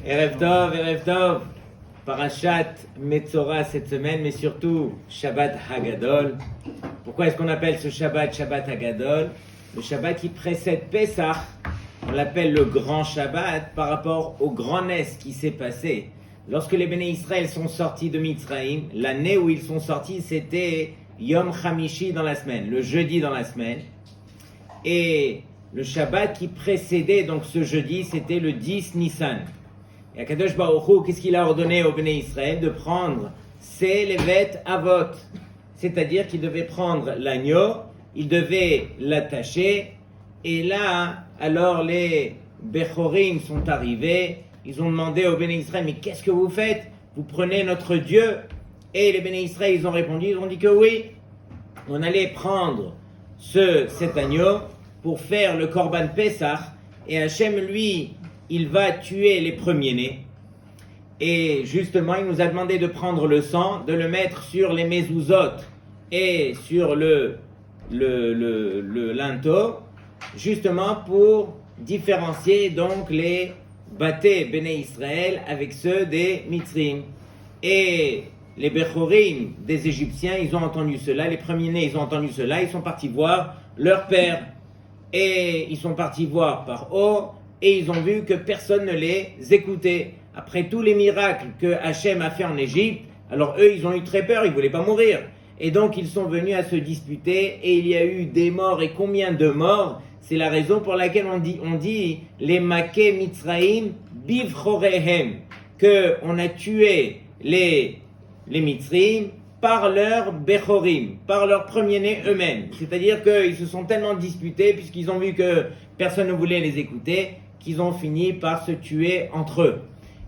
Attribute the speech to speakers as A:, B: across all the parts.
A: Erev Tov, Parashat Metzora cette semaine, mais surtout Shabbat Hagadol. Pourquoi est-ce qu'on appelle ce Shabbat Shabbat Hagadol? Le Shabbat qui précède Pesach, on l'appelle le grand Shabbat par rapport au grand Ness qui s'est passé. Lorsque les Béné Israël sont sortis de Mitzraïm, l'année où ils sont sortis, c'était Yom Chamishi dans la semaine, le jeudi dans la semaine. Et le Shabbat qui précédait donc ce jeudi, c'était le 10 Nissan. Et Akadosh Baruch Hu, qu'est-ce qu'il a ordonné aux Béné Israël? De prendre ses levet avot. C'est-à-dire qu'ils devaient prendre l'agneau, ils devaient l'attacher. Et là, alors les Bechorim sont arrivés. Ils ont demandé aux Béné Israël, mais qu'est-ce que vous faites? Vous prenez notre Dieu? Et les Béné Israël, ils ont répondu, ils ont dit que oui, on allait prendre cet agneau pour faire le Korban Pesach, et Hachem, lui, il va tuer les premiers-nés. Et justement, il nous a demandé de prendre le sang, de le mettre sur les mezuzot et sur le linteau, justement pour différencier donc les Baté Béné Israël avec ceux des Mitzrim. Et les Bechorim des Égyptiens, ils ont entendu cela, les premiers-nés, ils ont entendu cela, ils sont partis voir leur père. Et ils sont partis voir par haut, et ils ont vu que personne ne les écoutait. Après tous les miracles que Hachem a fait en Égypte, alors eux, ils ont eu très peur, ils ne voulaient pas mourir. Et donc, ils sont venus à se disputer, et il y a eu des morts, et combien de morts? C'est la raison pour laquelle on dit les Maké Mitzraïm Bivchorehem, qu'on a tué les Mitzrim par leurs Bechorim, par leurs premiers-nés eux-mêmes. C'est-à-dire qu'ils se sont tellement disputés, puisqu'ils ont vu que personne ne voulait les écouter, qu'ils ont fini par se tuer entre eux.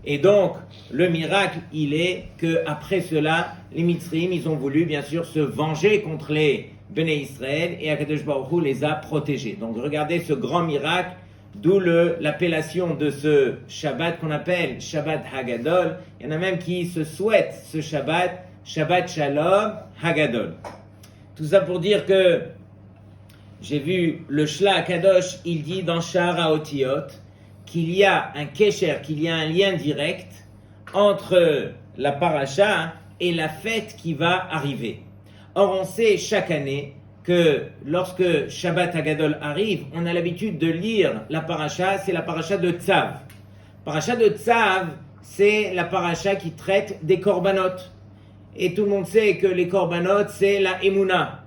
A: Et donc, le miracle, il est qu'après cela, les Mitzrim, ils ont voulu bien sûr se venger contre les Béné Israël, et Akadosh Baruch Hu les a protégés. Donc regardez ce grand miracle, d'où l'appellation de ce Shabbat qu'on appelle Shabbat Hagadol. Il y en a même qui se souhaitent ce Shabbat, Shabbat Shalom Hagadol. Tout ça pour dire que j'ai vu le Shla Akadosh, il dit dans Sha'ar HaOtiyot qu'il y a un kesher, qu'il y a un lien direct entre la paracha et la fête qui va arriver. Or, on sait chaque année que lorsque Shabbat Hagadol arrive, on a l'habitude de lire la paracha, c'est la paracha de Tzav. Paracha de Tzav, c'est la paracha qui traite des korbanot. Et tout le monde sait que les korbanot, c'est la Emouna.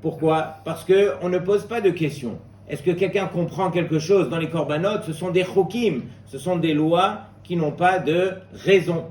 A: Pourquoi? Parce qu'on ne pose pas de questions. Est-ce que quelqu'un comprend quelque chose dans les korbanot? Ce sont des chokim, ce sont des lois qui n'ont pas de raison.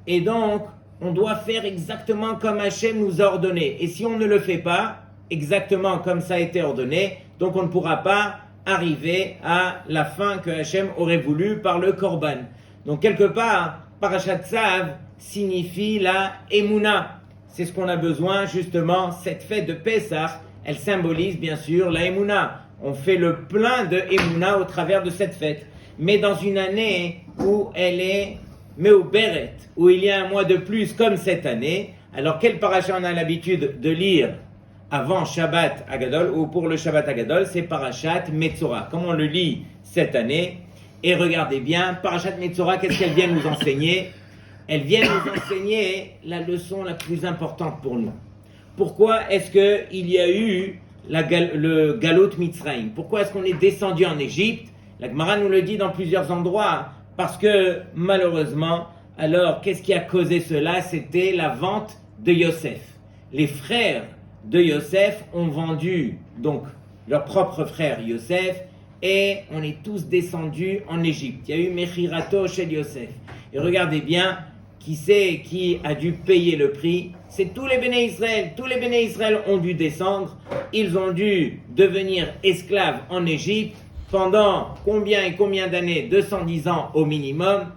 A: Et donc, on doit faire exactement comme Hachem nous a ordonné. Et si on ne le fait pas exactement comme ça a été ordonné, donc on ne pourra pas arriver à la fin que Hachem aurait voulu par le korban. Donc quelque part, Parashat Tzav signifie la Emouna. C'est ce qu'on a besoin justement, cette fête de Pesach, elle symbolise bien sûr la Emouna. On fait le plein de Emouna au travers de cette fête. Mais dans une année où elle est Meuberet, où il y a un mois de plus comme cette année, alors quel parasha on a l'habitude de lire avant Shabbat Hagadol, ou pour le Shabbat Hagadol, c'est Parashat Metzora, comme on le lit cette année. Et regardez bien, Parashat Metzora, qu'est-ce qu'elle vient nous enseigner? Elle vient nous enseigner la leçon la plus importante pour nous. Pourquoi est-ce qu'il y a eu le Galut Mitzrayim? Pourquoi est-ce qu'on est descendu en Égypte? La Gemara nous le dit dans plusieurs endroits, parce que malheureusement, alors qu'est-ce qui a causé cela? C'était la vente de Yosef. Les frères de Yosef ont vendu donc leur propre frère Yosef, et on est tous descendus en Égypte. Il y a eu Mechirato chez Yosef. Et regardez bien, qui c'est qui a dû payer le prix? C'est tous les Béné Israël. Tous les Béné Israël ont dû descendre. Ils ont dû devenir esclaves en Égypte pendant combien et combien d'années? 210 ans au minimum.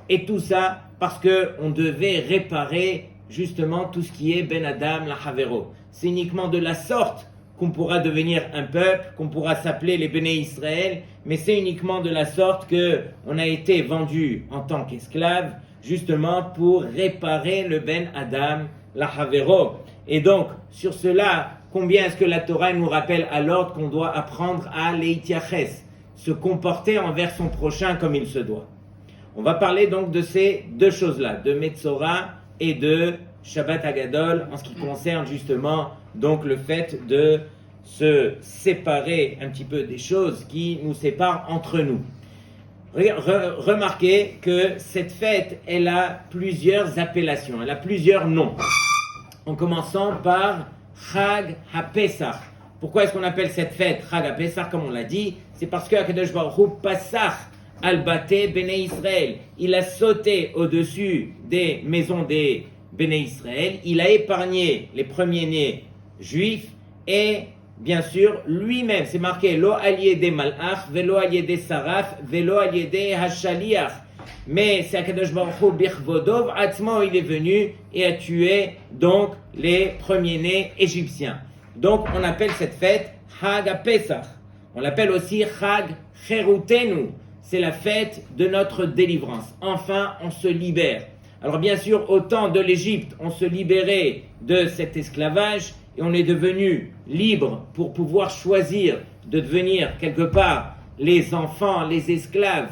A: Et tout ça parce qu'on devait réparer justement tout ce qui est Ben Adam, la Havero. C'est uniquement de la sorte qu'on pourra devenir un peuple, qu'on pourra s'appeler les Béné Israël, mais c'est uniquement de la sorte qu'on a été vendu en tant qu'esclave, justement pour réparer le Ben Adam, la Havero. Et donc, sur cela, combien est-ce que la Torah nous rappelle à l'ordre qu'on doit apprendre à leitiaches, se comporter envers son prochain comme il se doit? On va parler donc de ces deux choses-là, de Metzora et de Shabbat Hagadol, en ce qui concerne justement donc le fait de se séparer un petit peu des choses qui nous séparent entre nous. Remarquez que cette fête, elle a plusieurs appellations, elle a plusieurs noms. En commençant par Chag HaPesach. Pourquoi est-ce qu'on appelle cette fête Chag HaPesach, comme on l'a dit? C'est parce que Akadosh Baruch Hu Pasach al-Bate Bnei Israël. Il a sauté au-dessus des maisons des Bnei Israël. Il a épargné les premiers-nés juifs et bien sûr, lui-même, c'est marqué Lo allié des Malach, Velo allié des Saraf, Velo allié des Hashaliach. Mais c'est Akadosh Baruch Hu Birvodov, Atzmo, il est venu et a tué donc les premiers-nés égyptiens. Donc on appelle cette fête Chag HaPesach. On l'appelle aussi Chag Cherutenu. C'est la fête de notre délivrance. Enfin, on se libère. Alors bien sûr, au temps de l'Égypte, on se libérait de cet esclavage et on est devenu libre pour pouvoir choisir de devenir quelque part les enfants, les esclaves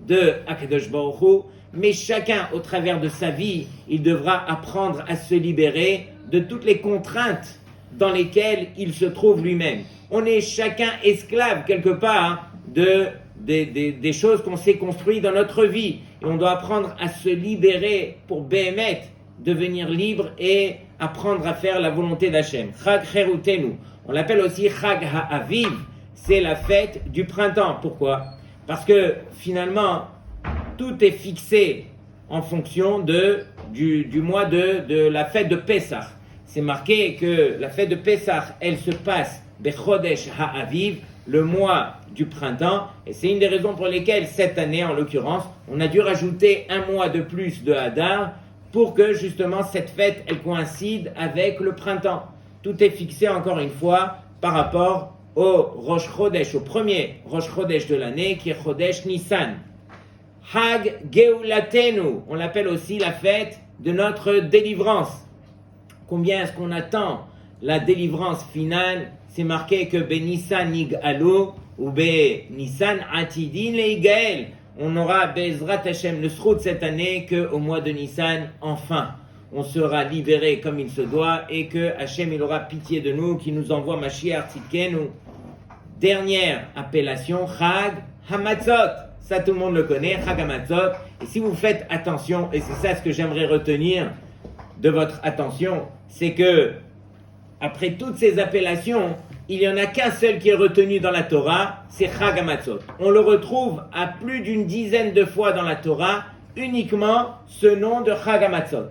A: de Akadosh Baruch Hu. Mais chacun, au travers de sa vie, il devra apprendre à se libérer de toutes les contraintes dans lesquelles il se trouve lui-même. On est chacun esclave quelque part des choses qu'on s'est construites dans notre vie. Et on doit apprendre à se libérer pour Béhémet, devenir libre et apprendre à faire la volonté d'Hachem. Chag Cherutenu. On l'appelle aussi Chag HaAviv. C'est la fête du printemps. Pourquoi? Parce que finalement, tout est fixé en fonction du mois de la fête de Pessah. C'est marqué que la fête de Pessah, elle se passe Bechodesh HaAviv, le mois du printemps, et c'est une des raisons pour lesquelles cette année, en l'occurrence, on a dû rajouter un mois de plus de Hadar pour que justement cette fête, elle coïncide avec le printemps. Tout est fixé encore une fois par rapport au Rosh Chodesh, au premier Rosh Chodesh de l'année, qui est Chodesh Nissan. Hag Geulatenu, on l'appelle aussi la fête de notre délivrance. Combien est-ce qu'on attend la délivrance finale? C'est marqué que Be Nissan Yig'alu ou Be Nissan Atidin Leigael. On aura Bezrat Hashem le Srout cette année qu'au mois de Nissan, enfin, on sera libéré comme il se doit et que Hashem il aura pitié de nous, qui nous envoie Mashiach Tzidkenu. Dernière appellation, Chag Hamatzot. Ça, tout le monde le connaît, Chag Hamatzot. Et si vous faites attention, et c'est ça ce que j'aimerais retenir de votre attention, c'est que après toutes ces appellations, il n'y en a qu'un seul qui est retenu dans la Torah, c'est Chag Hamatzot. On le retrouve à plus d'une dizaine de fois dans la Torah, uniquement ce nom de Chag Hamatzot.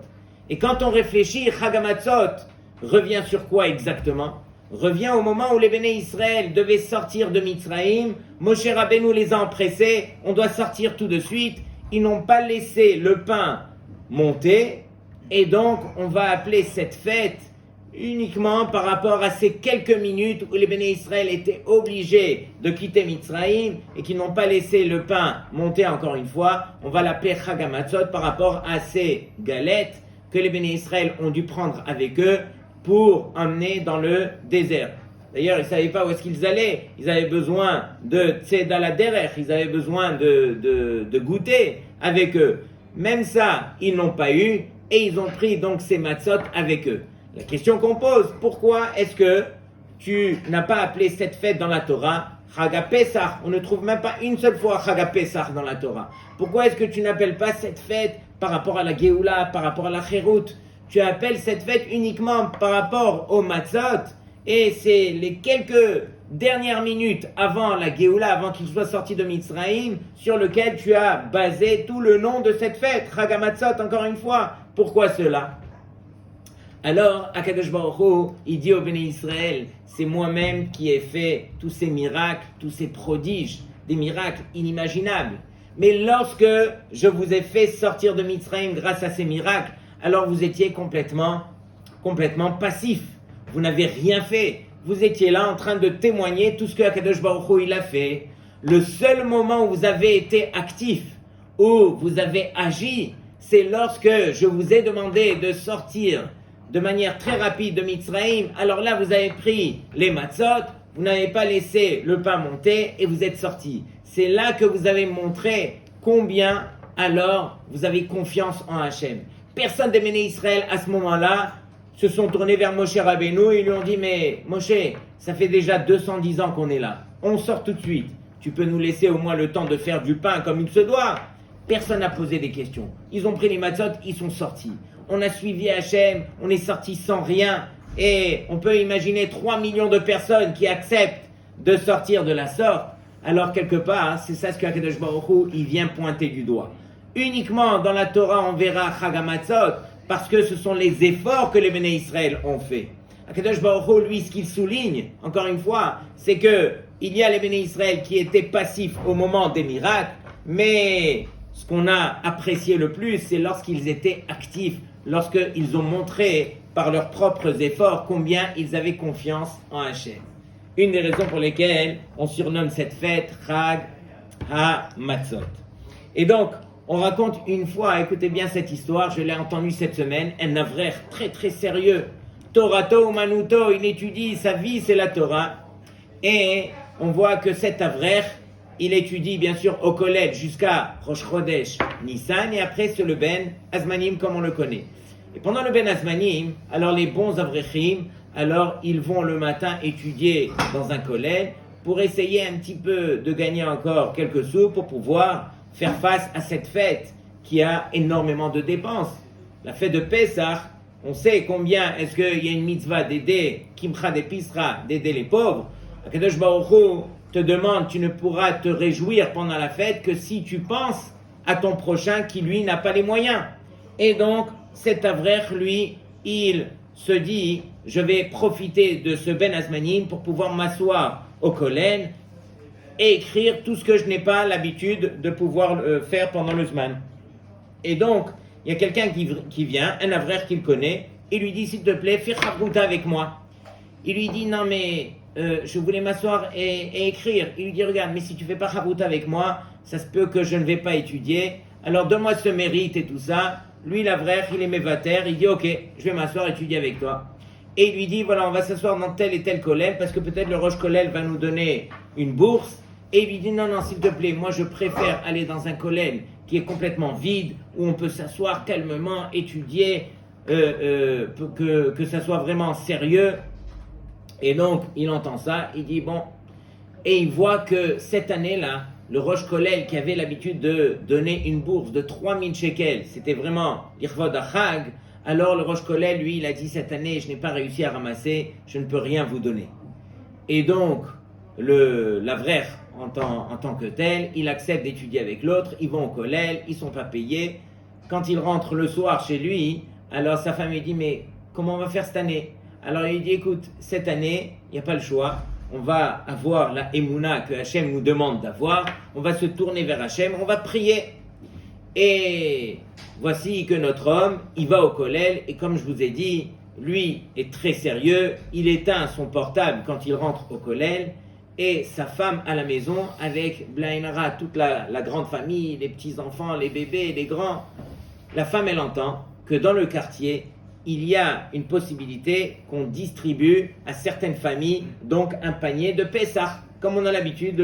A: Et quand on réfléchit, Chag Hamatzot revient sur quoi exactement? Revient au moment où les Béné Israël devaient sortir de Mitzraïm. Moshe Rabbeinu les a empressés, on doit sortir tout de suite. Ils n'ont pas laissé le pain monter, et donc on va appeler cette fête uniquement par rapport à ces quelques minutes où les Béné Israël étaient obligés de quitter Mitzraïm et qui n'ont pas laissé le pain monter encore une fois. On va l'appeler Chag Hamatzot par rapport à ces galettes que les Béné Israël ont dû prendre avec eux pour emmener dans le désert. D'ailleurs, ils ne savaient pas où est-ce qu'ils allaient. Ils avaient besoin de tzedala derech, ils avaient besoin de goûter avec eux. Même ça, ils n'ont pas eu et ils ont pris donc ces matzot avec eux. La question qu'on pose, pourquoi est-ce que tu n'as pas appelé cette fête dans la Torah Chag HaPesach? On ne trouve même pas une seule fois Chag HaPesach dans la Torah. Pourquoi est-ce que tu n'appelles pas cette fête par rapport à la Géoula, par rapport à la Cherut? Tu appelles cette fête uniquement par rapport au matzot, et c'est les quelques dernières minutes avant la Géoula, avant qu'il soit sorti de Mitzraïm, sur lequel tu as basé tout le nom de cette fête, Chag HaMatzot, encore une fois. Pourquoi cela? Alors, Akadosh Baruch Hu, il dit au Béné Israël, c'est moi-même qui ai fait tous ces miracles, tous ces prodiges, des miracles inimaginables. Mais lorsque je vous ai fait sortir de Mitzraïm grâce à ces miracles, alors vous étiez complètement passif. Vous n'avez rien fait. Vous étiez là en train de témoigner tout ce que Akadosh Baruch Hu il a fait. Le seul moment où vous avez été actif, où vous avez agi, c'est lorsque je vous ai demandé de sortir de manière très rapide de Mitzraïm. Alors là, vous avez pris les matzot, vous n'avez pas laissé le pain monter et vous êtes sortis. C'est là que vous avez montré combien alors vous avez confiance en Hachem. Personne des Béné Israël à ce moment-là se sont tournés vers Moshe Rabbeinu et lui ont dit mais Moshe, ça fait déjà 210 ans qu'on est là, on sort tout de suite, tu peux nous laisser au moins le temps de faire du pain comme il se doit. Personne n'a posé des questions, ils ont pris les matzot, ils sont sortis. On a suivi Hachem, on est sorti sans rien et on peut imaginer 3 millions de personnes qui acceptent de sortir de la sorte. Alors quelque part, c'est ça ce que Akadosh Baruch Hu, il vient pointer du doigt. Uniquement dans la Torah, on verra Chag HaMatzot, parce que ce sont les efforts que les Béné Israël ont fait. Akadosh Baruch Hu, lui, ce qu'il souligne, encore une fois, c'est que il y a les Béné Israël qui étaient passifs au moment des miracles, mais ce qu'on a apprécié le plus, c'est lorsqu'ils étaient actifs, lorsqu'ils ont montré par leurs propres efforts combien ils avaient confiance en Hachem. Une des raisons pour lesquelles on surnomme cette fête Chag HaMatzot. Et donc, on raconte une fois, écoutez bien cette histoire, je l'ai entendue cette semaine, un avrer très très sérieux, Torato Umanuto, il étudie, sa vie c'est la Torah, et on voit que cet avrer, il étudie bien sûr au collège jusqu'à Rosh Chodesh Nissan, et après c'est le Ben Azmanim comme on le connaît. Et pendant le Ben Azmanim, alors les bons avrechim, alors ils vont le matin étudier dans un collège pour essayer un petit peu de gagner encore quelques sous pour pouvoir faire face à cette fête qui a énormément de dépenses. La fête de Pessah, on sait combien est-ce qu'il y a une mitzvah d'aider, Kimcha de Pisra, d'aider les pauvres. Akadosh Baruch Hu te demande, tu ne pourras te réjouir pendant la fête que si tu penses à ton prochain qui lui n'a pas les moyens. Et donc, cet avrer, lui, il se dit, je vais profiter de ce Ben Azmanim pour pouvoir m'asseoir au Kolen et écrire tout ce que je n'ai pas l'habitude de pouvoir faire pendant le Zman. Et donc, il y a quelqu'un qui vient, un avrer qu'il connaît, et lui dit, s'il te plaît, fais Chavruta avec moi. Il lui dit, non mais, je voulais m'asseoir et écrire. Il lui dit, regarde, mais si tu fais pas Chavruta avec moi, ça se peut que je ne vais pas étudier. Alors donne-moi ce mérite et tout ça. Lui, l'avrer, il est mévater, il dit, ok, je vais m'asseoir et étudier avec toi. Et il lui dit, voilà, on va s'asseoir dans tel et tel collège, parce que peut-être le Rosh Kollel va nous donner une bourse. Et il lui dit, non, s'il te plaît, moi je préfère aller dans un collège qui est complètement vide, où on peut s'asseoir calmement, étudier, que ça soit vraiment sérieux. Et donc, il entend ça, il dit, bon, et il voit que cette année-là, le Rosh Kollel qui avait l'habitude de donner une bourse de 3000 shekels, c'était vraiment l'Irvod HaChag, alors le Rosh Kollel, lui, il a dit, cette année, je n'ai pas réussi à ramasser, je ne peux rien vous donner. Et donc, l'avrer, en tant que tel, il accepte d'étudier avec l'autre, ils vont au Kollel, ils ne sont pas payés. Quand il rentre le soir chez lui, alors sa femme lui dit, mais comment on va faire cette année? Alors il dit, écoute, cette année, il n'y a pas le choix, on va avoir la Emouna que Hachem nous demande d'avoir, on va se tourner vers Hachem, on va prier. Et voici que notre homme, il va au Kollel, et comme je vous ai dit, lui est très sérieux, il éteint son portable quand il rentre au Kollel, et sa femme à la maison avec Blainara, toute la grande famille, les petits-enfants, les bébés, les grands. La femme, elle entend que dans le quartier, il y a une possibilité qu'on distribue à certaines familles donc un panier de Pessah, comme on a l'habitude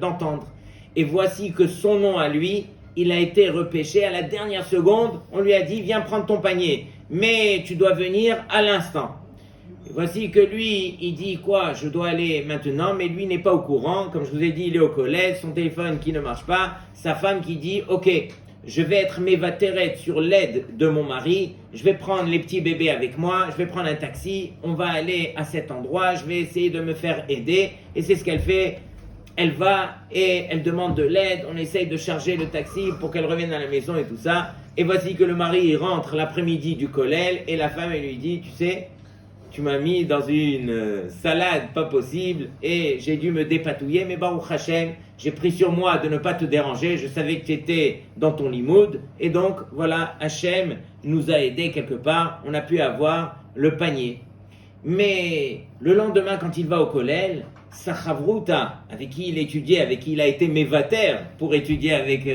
A: d'entendre. Et voici que son nom à lui, il a été repêché à la dernière seconde. On lui a dit, viens prendre ton panier, mais tu dois venir à l'instant. Et voici que lui, il dit quoi? Je dois aller maintenant, mais lui n'est pas au courant. Comme je vous ai dit, il est au collège, son téléphone qui ne marche pas, sa femme qui dit, ok, je vais être mévateret sur l'aide de mon mari, je vais prendre les petits bébés avec moi, je vais prendre un taxi, on va aller à cet endroit, je vais essayer de me faire aider. Et c'est ce qu'elle fait. Elle va et elle demande de l'aide, on essaye de charger le taxi pour qu'elle revienne à la maison et tout ça. Et voici que le mari il rentre l'après-midi du collège et la femme elle lui dit, tu sais, tu m'as mis dans une salade pas possible et j'ai dû me dépatouiller, mais Baruch Hashem, j'ai pris sur moi de ne pas te déranger, je savais que tu étais dans ton limoud, et donc voilà, Hashem nous a aidés quelque part, on a pu avoir le panier. Mais le lendemain, quand il va au collège, sa chavruta, avec qui il étudiait, avec qui il a été mévater pour étudier avec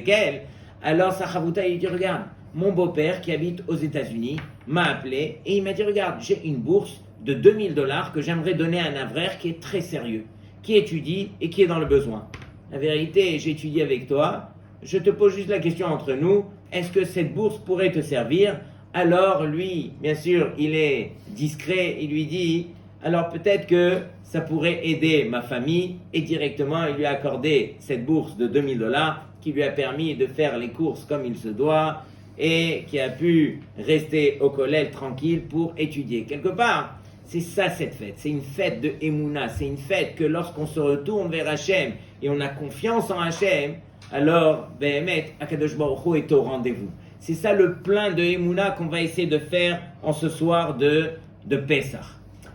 A: elle, alors sa chavruta, il dit, regarde, mon beau-père qui habite aux États-Unis m'a appelé et il m'a dit, regarde, j'ai une bourse de $2000 que j'aimerais donner à un avrer qui est très sérieux, qui étudie et qui est dans le besoin. La vérité, j'ai étudié avec toi, je te pose juste la question entre nous, est-ce que cette bourse pourrait te servir? Alors lui, bien sûr, il est discret, il lui dit, alors peut-être que ça pourrait aider ma famille, et directement il lui a accordé cette bourse de $2000 qui lui a permis de faire les courses comme il se doit et qui a pu rester au collège tranquille pour étudier. Quelque part, c'est ça cette fête, c'est une fête de Emouna, c'est une fête que lorsqu'on se retourne vers Hachem et on a confiance en Hachem, alors, Behemet, Akadosh Baruch Hu est au rendez-vous. C'est ça le plein de Emouna qu'on va essayer de faire en ce soir de Pessah.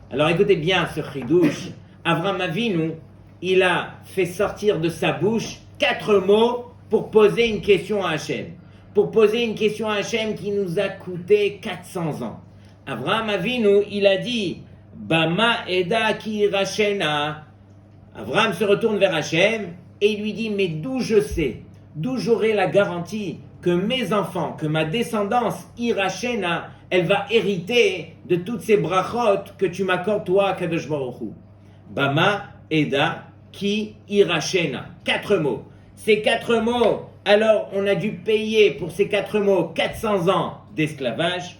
A: Alors écoutez bien ce chidouche. Avraham Avinu, il a fait sortir de sa bouche 4 mots pour poser une question à Hachem. Pour poser une question à Hachem qui nous a coûté 400 ans. Avraham Avinu, il a dit Bama Eda Ki Rachena. Avraham se retourne vers Hachem et il lui dit mais d'où je sais, d'où j'aurai la garantie que mes enfants, que ma descendance Irachena, elle va hériter de toutes ces brachot que tu m'accordes toi, Kadosh Baruch Hu. Bama Eda Ki Irachena. 4 mots. Ces 4 mots, alors on a dû payer pour ces 4 mots 400 ans d'esclavage.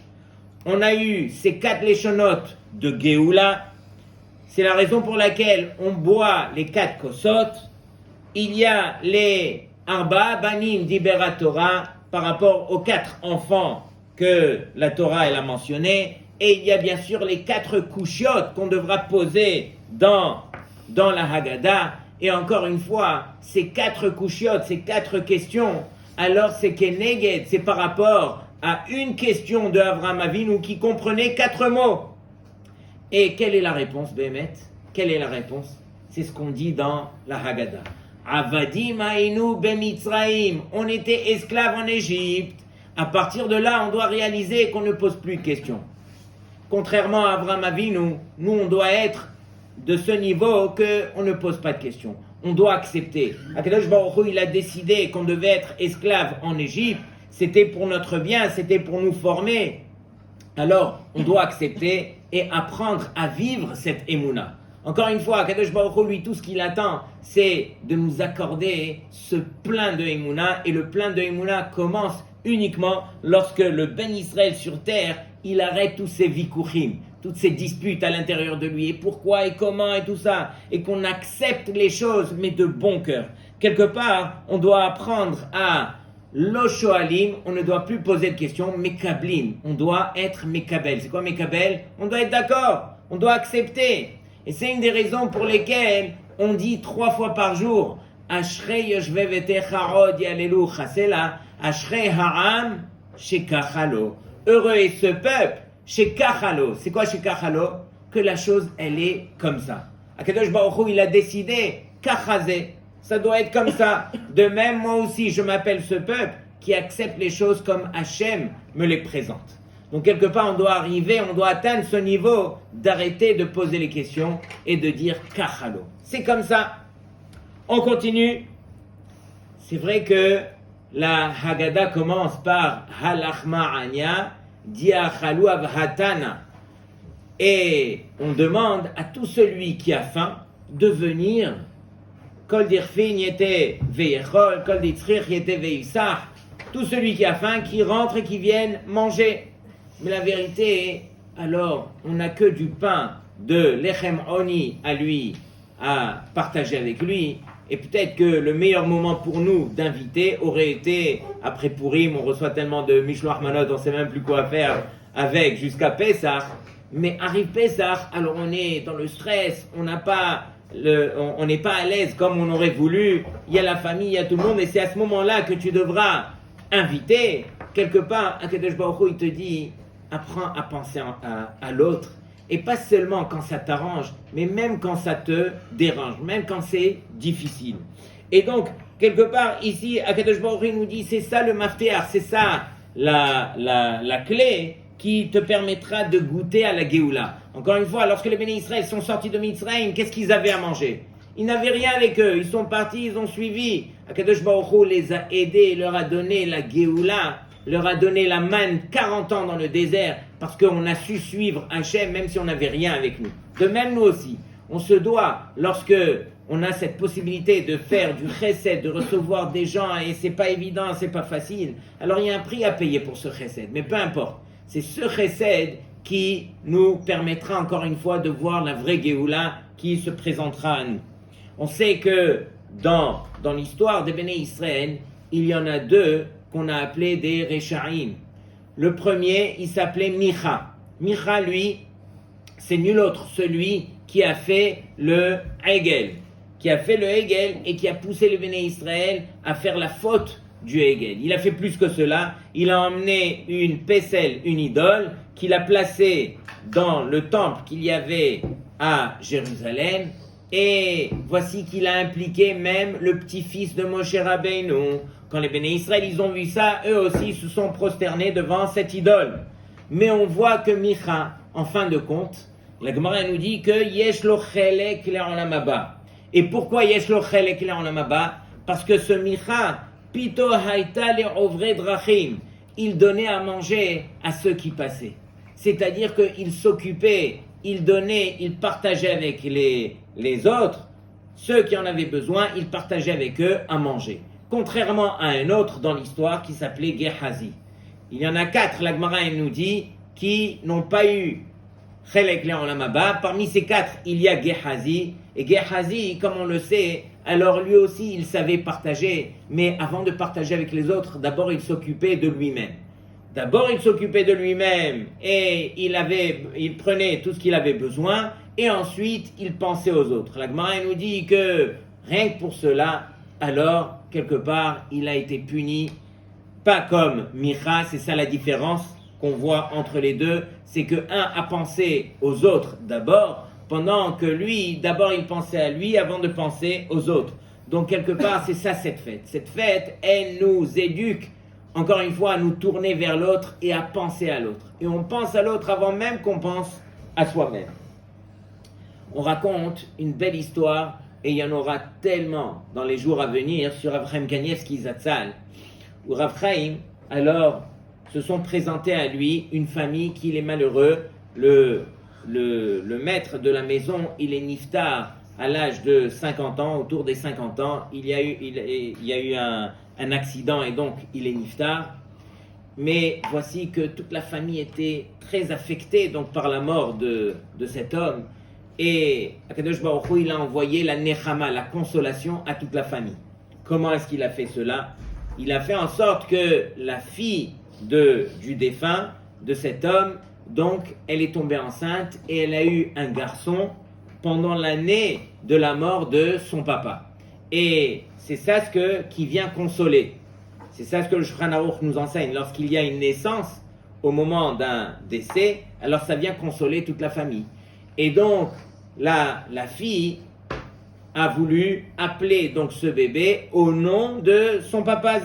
A: On a eu ces 4 léchonotes de Géoula. C'est la raison pour laquelle on boit les 4 kosot. Il y a les Arba Banim d'Ibera Torah par rapport aux 4 enfants que la Torah elle a mentionnés. Et il y a bien sûr les 4 kushiotes qu'on devra poser dans la Haggadah. Et encore une fois, ces 4 kushiotes, ces 4 questions, alors c'est Keneged, c'est par rapport à une question de Avraham Avinu qui comprenait 4 mots. Et quelle est la réponse, Bémet? Quelle est la réponse? C'est ce qu'on dit dans la Haggadah. Avadim Ainu Bemitzraim. On était esclaves en Égypte. À partir de là, on doit réaliser qu'on ne pose plus de questions. Contrairement à Avraham Avinu, nous on doit être de ce niveau qu'on ne pose pas de questions. On doit accepter. Akadosh Baruch Hu, il a décidé qu'on devait être esclaves en Égypte. C'était pour notre bien, c'était pour nous former. Alors, on doit accepter et apprendre à vivre cette Emouna. Encore une fois, Kadosh Baruch Hu, lui, tout ce qu'il attend, c'est de nous accorder ce plein de Emouna. Et le plein de Emouna commence uniquement lorsque le Ben Israël sur terre, il arrête tous ses vikuchim, toutes ces disputes à l'intérieur de lui. Et pourquoi et comment et tout ça. Et qu'on accepte les choses, mais de bon cœur. Quelque part, on doit apprendre à L'oshoalim, on ne doit plus poser de questions, mekablim, on doit être mekabel. C'est quoi mekabel? On doit être d'accord, on doit accepter. Et c'est une des raisons pour lesquelles on dit 3 fois par jour Ashrei yoshvei v'techarod yalelu chasela, Ashrei ha'am shekachalo. Heureux est ce peuple, shekachalo. C'est quoi shekachalo? Que la chose, elle est comme ça. Akadosh Baruch Hu, il a décidé, kachazé. Ça doit être comme ça. De même, moi aussi, je m'appelle ce peuple qui accepte les choses comme Hachem me les présente. Donc, quelque part, on doit arriver, on doit atteindre ce niveau d'arrêter de poser les questions et de dire Kachalo. C'est comme ça. On continue. C'est vrai que la Haggadah commence par Halachma Anya, Diachalu Avhatana. Et on demande à tout celui qui a faim de venir. Kol dirfin yete veyechol, kol ditzrich yete veysach. Tout celui qui a faim, qui rentre et qui vienne manger. Mais la vérité est, alors, on n'a que du pain de lechem oni à lui, à partager avec lui. Et peut-être que le meilleur moment pour nous d'inviter aurait été, après Purim, on reçoit tellement de Mishloach Manot, on ne sait même plus quoi faire avec jusqu'à Pessah. Mais arrive Pessah, alors on est dans le stress, on n'a pas... on n'est pas à l'aise comme on aurait voulu, il y a la famille, il y a tout le monde, et c'est à ce moment-là que tu devras inviter. Quelque part, Akadosh Baruch Hu, il te dit, apprends à penser à l'autre, et pas seulement quand ça t'arrange, mais même quand ça te dérange, même quand c'est difficile. Et donc, quelque part, ici, Akadosh Baruch Hu nous dit, c'est ça le mafteach, c'est ça la clé qui te permettra de goûter à la Géoula. Encore une fois, lorsque les bénis Israël sont sortis de Mitzrayim, qu'est-ce qu'ils avaient à manger? Ils n'avaient rien avec eux, ils sont partis, ils ont suivi. Akadosh Baruch Hu les a aidés, leur a donné la Géoula, leur a donné la manne 40 ans dans le désert, parce qu'on a su suivre Hachem, même si on n'avait rien avec nous. De même, nous aussi, on se doit, lorsque on a cette possibilité de faire du chesed, de recevoir des gens, et c'est pas évident, c'est pas facile, alors il y a un prix à payer pour ce chesed, mais peu importe. C'est ce chesed qui nous permettra encore une fois de voir la vraie Géoula qui se présentera à nous. On sait que dans l'histoire des Béné Israël, il y en a deux qu'on a appelés des Rechaim. Le premier, il s'appelait Micha. Micha, lui, c'est nul autre, celui qui a fait le Hegel, et qui a poussé les Béné Israël à faire la faute du Hegel. Il a fait plus que cela, il a emmené une Pessel, une idole, qu'il a placée dans le temple qu'il y avait à Jérusalem, et voici qu'il a impliqué même le petit-fils de Moshe Rabbeinu. Quand les Béné Israël, ils ont vu ça, eux aussi se sont prosternés devant cette idole. Mais on voit que Micha, en fin de compte, la Gemara nous dit que Yesh lo chelek le'olam haba. Et pourquoi Yesh lo chelek le'olam haba? Parce que ce Micha, Pito haïta le'ovre drachim, il donnait à manger à ceux qui passaient. C'est-à-dire qu'il s'occupait, il donnait, il partageait avec les autres, ceux qui en avaient besoin, il partageait avec eux à manger. Contrairement à un autre dans l'histoire qui s'appelait Gehazi. Il y en a 4, la Gemara nous dit, qui n'ont pas eu Chelek le'olam haba. Parmi ces 4, il y a Gehazi. Et Gehazi, comme on le sait, alors lui aussi, il savait partager. Mais avant de partager avec les autres, d'abord, il s'occupait de lui-même. Et il prenait tout ce qu'il avait besoin. Et ensuite, il pensait aux autres. La Gemara nous dit que rien que pour cela, alors, quelque part, il a été puni. Pas comme Micha, c'est ça la différence qu'on voit entre les deux, c'est que un a pensé aux autres d'abord, pendant que lui, d'abord il pensait à lui avant de penser aux autres. Donc quelque part, c'est ça cette fête. Cette fête, elle nous éduque, encore une fois, à nous tourner vers l'autre et à penser à l'autre. Et on pense à l'autre avant même qu'on pense à soi-même. On raconte une belle histoire, et il y en aura tellement dans les jours à venir, sur Rav Chaim Kanievski Zatzal, où Rav Chaim, alors, se sont présentés à lui une famille qui est malheureux. Le maître de la maison, il est niftar à l'âge de 50 ans, autour des 50 ans. Il y a eu un accident et donc il est niftar. Mais voici que toute la famille était très affectée donc, par la mort de cet homme. Et Akadosh Baruch Hu, il a envoyé la nechama, la consolation à toute la famille. Comment est-ce qu'il a fait cela? Il a fait en sorte que la fille du défunt, de cet homme, donc elle est tombée enceinte et elle a eu un garçon pendant l'année de la mort de son papa. Et c'est ça qui vient consoler. C'est ça ce que le Shulchan Aruch nous enseigne. Lorsqu'il y a une naissance, au moment d'un décès, alors ça vient consoler toute la famille. Et donc, la fille a voulu appeler donc ce bébé au nom de son papa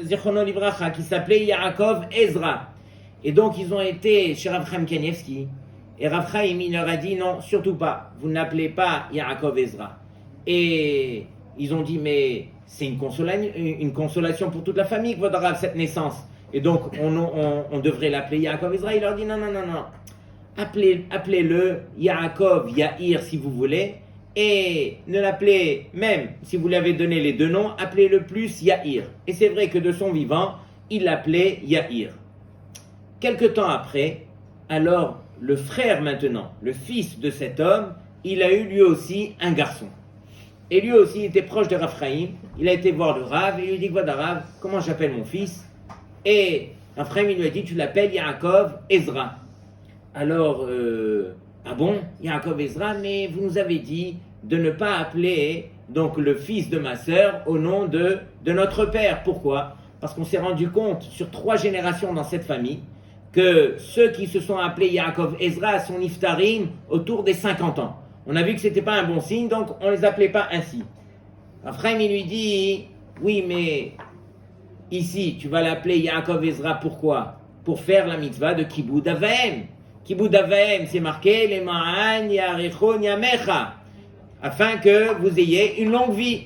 A: Zichrono Livracha, qui s'appelait Yaakov Ezra. Et donc ils ont été chez Rav Chaim Kanievski, et Rav Chaim il leur a dit non, surtout pas, vous n'appelez pas Yaakov Ezra. Et ils ont dit mais c'est une consolation pour toute la famille que votre Rav, cette naissance. Et donc on devrait l'appeler Yaakov Ezra. Il leur dit non. Appelez-le Yaakov Yair si vous voulez. Et ne l'appelez, même si vous lui avez donné les deux noms, appelez-le plus Yair. Et c'est vrai que de son vivant, il l'appelait Yair. Quelque temps après, alors le frère maintenant, le fils de cet homme, il a eu lui aussi un garçon. Et lui aussi, il était proche de Rav Chaim. Il a été voir le Rav et il lui dit, voilà Rav, comment j'appelle mon fils? Et Rav Chaim il lui a dit, tu l'appelles Yaakov Ezra. Alors, ah bon, Yaakov Ezra, mais vous nous avez dit de ne pas appeler donc le fils de ma sœur au nom de notre père. Pourquoi? Parce qu'on s'est rendu compte sur 3 générations dans cette famille que ceux qui se sont appelés Yaakov Ezra sont niftarim autour des 50 ans. On a vu que ce n'était pas un bon signe, donc on ne les appelait pas ainsi. Ephraim, il lui dit, oui, mais ici, tu vas l'appeler Yaakov Ezra, pourquoi? Pour faire la mitzvah de Kibud Avaim. Kibud Avaim, c'est marqué, les ma'an yarechon yamecha, afin que vous ayez une longue vie.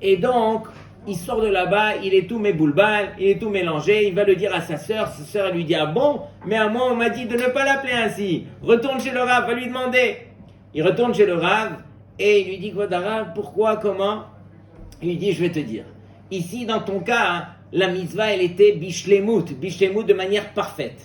A: Et donc, il sort de là-bas, il est tout méboulbal, il est tout mélangé, il va le dire à sa sœur elle lui dit, ah bon, mais à moi on m'a dit de ne pas l'appeler ainsi, retourne chez le Rav, va lui demander. Il retourne chez le Rav, Et il lui dit, Kvodara, pourquoi, comment? Il lui dit, je vais te dire. Ici, dans ton cas, hein, la mitzvah, elle était bishlemut de manière parfaite.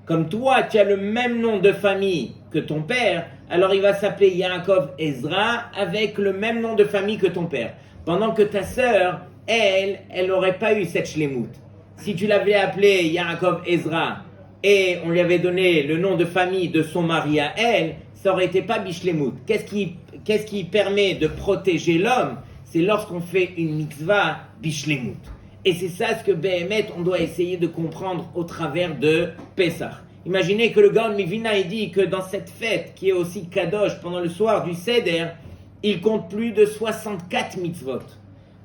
A: Comme toi, tu as le même nom de famille que ton père, alors il va s'appeler Yaakov Ezra avec le même nom de famille que ton père. Pendant que ta sœur, elle n'aurait pas eu cette shlemut. Si tu l'avais appelé Yaakov Ezra et on lui avait donné le nom de famille de son mari à elle, ça aurait été pas bishlemut. Qu'est-ce qui permet de protéger l'homme? C'est lorsqu'on fait une mitzvah bishlemut. Et c'est ça ce que Béhémet, on doit essayer de comprendre au travers de Pessah. Imaginez que le Gaon Mivina dit que dans cette fête, qui est aussi Kadosh, pendant le soir du Seder, il compte plus de 64 mitzvot.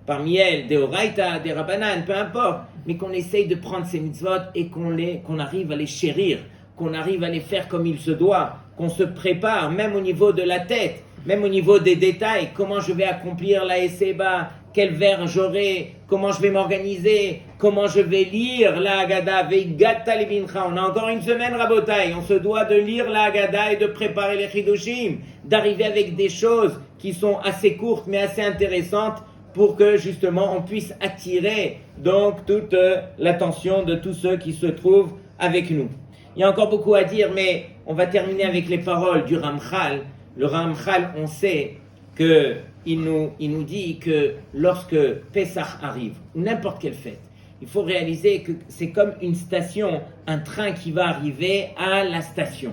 A: Parmi elles, des Oraita, des Rabbanan, peu importe, mais qu'on essaye de prendre ces mitzvot et qu'on arrive à les chérir, qu'on arrive à les faire comme il se doit, qu'on se prépare, même au niveau de la tête, même au niveau des détails, comment je vais accomplir la Esseba, quel vers j'aurai, comment je vais m'organiser, comment je vais lire la Haggadah, Veigata Lebincha. On a encore une semaine, Rabotai, on se doit de lire la Haggadah et de préparer les Chidushim, d'arriver avec des choses qui sont assez courtes mais assez intéressantes pour que justement on puisse attirer donc toute l'attention de tous ceux qui se trouvent avec nous. Il y a encore beaucoup à dire, mais on va terminer avec les paroles du Ramchal. Le Ramchal, on sait qu'il nous dit que lorsque Pessah arrive, ou n'importe quelle fête, il faut réaliser que c'est comme une station, un train qui va arriver à la station.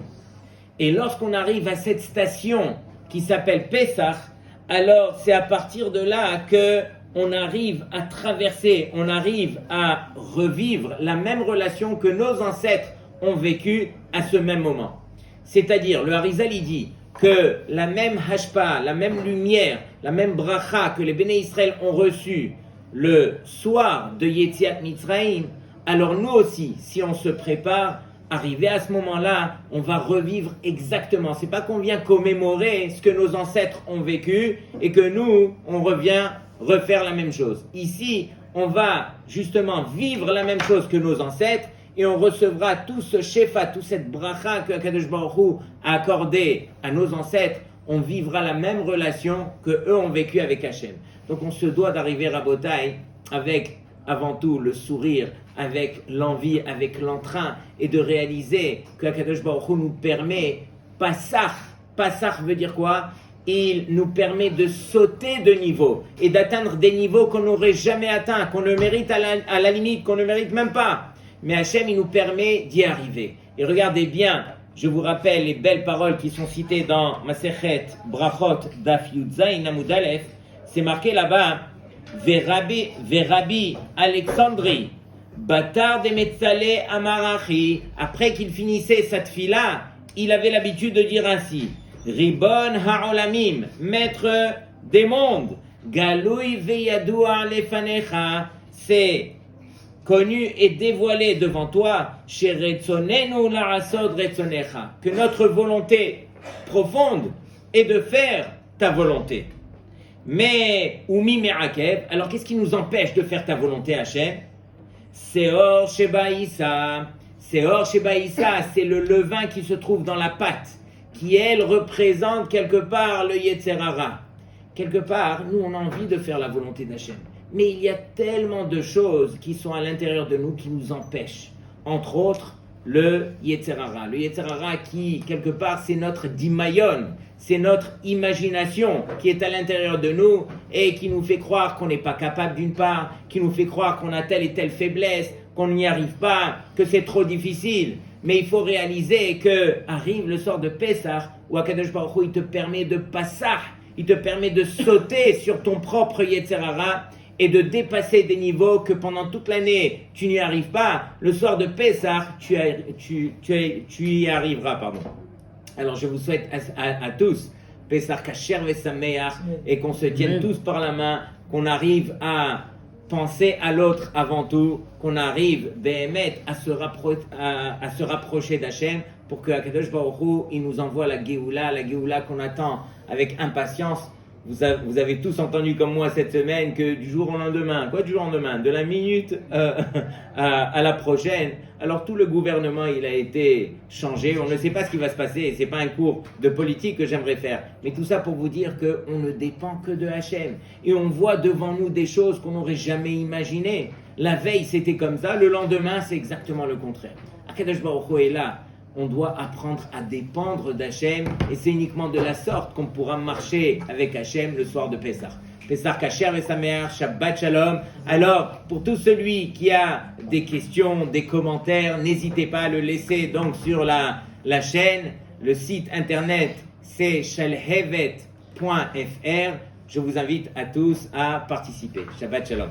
A: Et lorsqu'on arrive à cette station qui s'appelle Pessah, alors c'est à partir de là qu'on arrive à traverser, on arrive à revivre la même relation que nos ancêtres ont vécue à ce même moment. C'est-à-dire, le Harizal il dit que la même hashpa, la même lumière, la même bracha que les Béné Israël ont reçue le soir de Yetziat Mitzrayim, alors nous aussi, si on se prépare, arrivé à ce moment-là, on va revivre exactement. C'est pas qu'on vient commémorer ce que nos ancêtres ont vécu et que nous, on revient refaire la même chose. Ici, on va justement vivre la même chose que nos ancêtres et on recevra tout ce shefa, toute cette bracha que Akadosh Baruch Hu a accordé à nos ancêtres. On vivra la même relation que eux ont vécu avec Hachem. Donc on se doit d'arriver à Botaï avec avant tout le sourire, avec l'envie, avec l'entrain, et de réaliser que Akadosh Baruch Hu nous permet, Passach veut dire quoi? Il nous permet de sauter de niveau et d'atteindre des niveaux qu'on n'aurait jamais atteints, qu'on ne mérite à la limite, qu'on ne mérite même pas. Mais Hachem, il nous permet d'y arriver. Et regardez bien, je vous rappelle les belles paroles qui sont citées dans Masechet Brachot Daf Yud Zayin Amud Aleph. C'est marqué là-bas, Verabi Alexandri, Batar de Metzale Amarachi. Après qu'il finissait cette fila, il avait l'habitude de dire ainsi, Ribon Ha'olamim, maître des mondes, Galoui Veyadua Lefanecha, c'est connu et dévoilé devant toi, Sheretzonenu La'asod Retzonecha, que notre volonté profonde est de faire ta volonté. Mais, Oumi Me'akev, alors qu'est-ce qui nous empêche de faire ta volonté, Hachem? Seor Sheba Issa, c'est le levain qui se trouve dans la pâte, qui elle représente quelque part le Yetzer Hara. Quelque part, nous on a envie de faire la volonté d'Hachem. Mais il y a tellement de choses qui sont à l'intérieur de nous qui nous empêchent. Entre autres, le Yetzer Hara. Le Yetzer Hara qui, quelque part, c'est notre dimayon, c'est notre imagination qui est à l'intérieur de nous et qui nous fait croire qu'on n'est pas capable d'une part, qui nous fait croire qu'on a telle et telle faiblesse, qu'on n'y arrive pas, que c'est trop difficile. Mais il faut réaliser que arrive le soir de Pessah où Akadosh Baruch Hu, il te permet de passer, il te permet de sauter sur ton propre Yetzer Hara et de dépasser des niveaux que pendant toute l'année tu n'y arrives pas. Le soir de Pessah, tu y arriveras, pardon. Alors je vous souhaite à tous Pessah Kasher Vesameach et qu'on se tienne tous par la main, qu'on arrive à penser à l'autre avant tout, qu'on arrive Béhémet à se rapprocher d'Hachem pour que Akadosh Baruch Hu, il nous envoie la Géoula qu'on attend avec impatience, vous avez tous entendu comme moi cette semaine que du jour au lendemain, quoi du jour au lendemain, de la minute à la prochaine, alors tout le gouvernement il a été changé, on ne sait pas ce qui va se passer, et c'est pas un cours de politique que j'aimerais faire, mais tout ça pour vous dire qu'on ne dépend que de Hachem, et on voit devant nous des choses qu'on n'aurait jamais imaginées. La veille c'était comme ça, le lendemain c'est exactement le contraire. Akadosh Baruch Hu est là. On doit apprendre à dépendre d'Hachem et c'est uniquement de la sorte qu'on pourra marcher avec Hachem le soir de Pessah. Pessah Kasher et Sameach, Shabbat Shalom. Alors, pour tout celui qui a des questions, des commentaires, n'hésitez pas à le laisser donc sur la chaîne. Le site internet c'est shalhevet.fr. Je vous invite à tous à participer. Shabbat Shalom.